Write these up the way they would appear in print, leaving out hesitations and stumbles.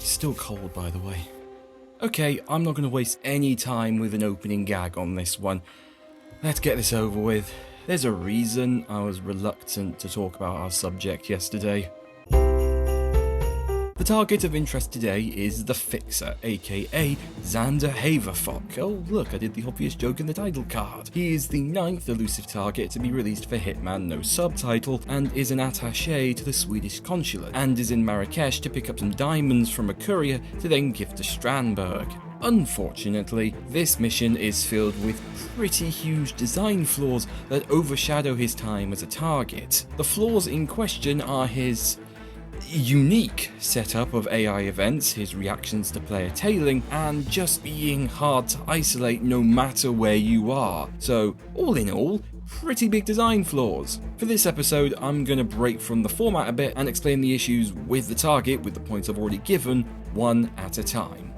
Still cold, by the way. Okay, I'm not going to waste any time with an opening gag on this one. Let's get this over with. There's a reason I was reluctant to talk about our subject yesterday. The target of interest today is the Fixer, aka Xander Haverfock. Oh look, I did the obvious joke in the title card. He is the 9th elusive target to be released for Hitman no subtitle, and is an attaché to the Swedish consulate, and is in Marrakesh to pick up some diamonds from a courier to then give to Strandberg. Unfortunately, this mission is filled with pretty huge design flaws that overshadow his time as a target. The flaws in question are his unique setup of AI events, his reactions to player tailing, and just being hard to isolate no matter where you are. So, all in all, pretty big design flaws. For this episode, I'm going to break from the format a bit and explain the issues with the target with the points I've already given, one at a time.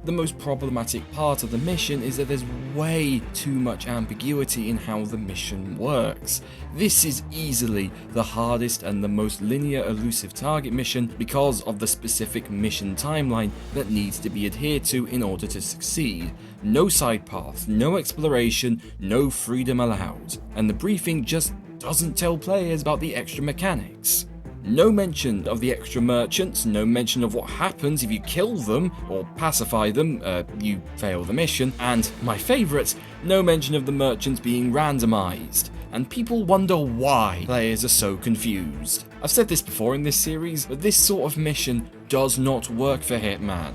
The most problematic part of the mission is that there's way too much ambiguity in how the mission works. This is easily the hardest and the most linear elusive target mission because of the specific mission timeline that needs to be adhered to in order to succeed. No side paths, no exploration, no freedom allowed. And the briefing just doesn't tell players about the extra mechanics. No mention of the extra merchants, no mention of what happens if you kill them or pacify them, you fail the mission, and my favourite, no mention of the merchants being randomised. And people wonder why players are so confused. I've said this before in this series, but this sort of mission does not work for Hitman.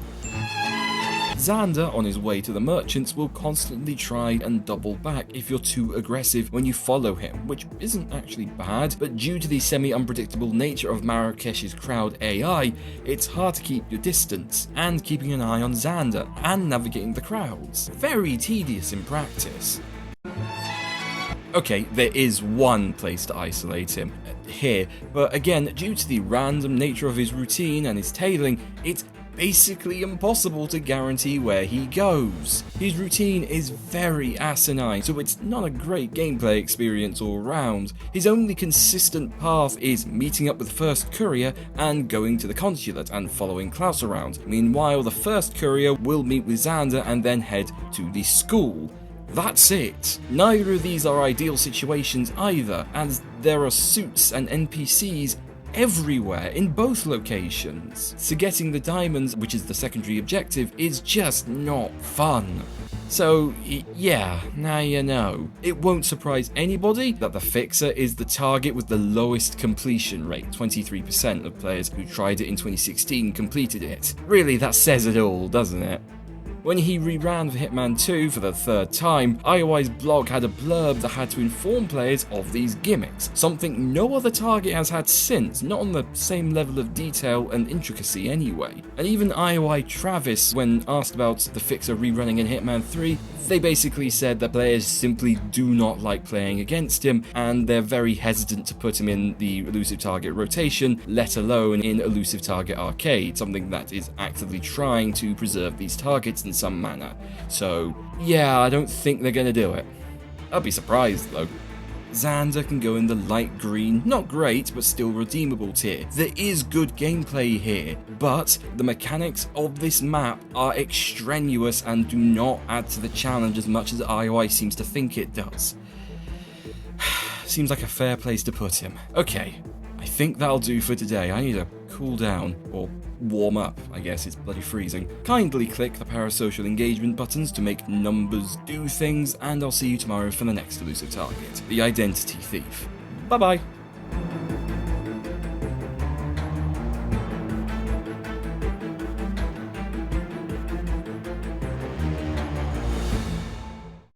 Xander, on his way to the merchants, will constantly try and double back if you're too aggressive when you follow him, which isn't actually bad, but due to the semi-unpredictable nature of Marrakesh's crowd AI, it's hard to keep your distance, and keeping an eye on Xander, and navigating the crowds. Very tedious in practice. Okay, there is one place to isolate him, here, but again, due to the random nature of his routine and his tailing, it's basically impossible to guarantee where he goes. His routine is very asinine, so it's not a great gameplay experience all round. His only consistent path is meeting up with the first courier and going to the consulate and following Klaus around. Meanwhile, the first courier will meet with Xander and then head to the school. That's it. Neither of these are ideal situations either, as there are suits and NPCs everywhere in both locations. So getting the diamonds, which is the secondary objective, is just not fun. So yeah, now you know. It won't surprise anybody that the Fixer is the target with the lowest completion rate. 23% of players who tried it in 2016 completed it. Really, that says it all, doesn't it? When he reran for Hitman 2 for the third time, IOI's blog had a blurb that had to inform players of these gimmicks, something no other target has had since, not on the same level of detail and intricacy anyway. And even IOI Travis, when asked about the Fixer rerunning in Hitman 3, they basically said that players simply do not like playing against him, and they're very hesitant to put him in the elusive target rotation, let alone in elusive target arcade, something that is actively trying to preserve these targets in some manner. So yeah, I don't think they're gonna do it. I'd be surprised though. Xander can go in the light green, not great, but still redeemable tier. There is good gameplay here, but the mechanics of this map are extraneous and do not add to the challenge as much as IOI seems to think it does. Seems like a fair place to put him. Okay, I think that'll do for today. I need to cool down, or warm up, I guess it's bloody freezing. Kindly click the parasocial engagement buttons to make numbers do things, and I'll see you tomorrow for the next elusive target, the Identity Thief. Bye bye!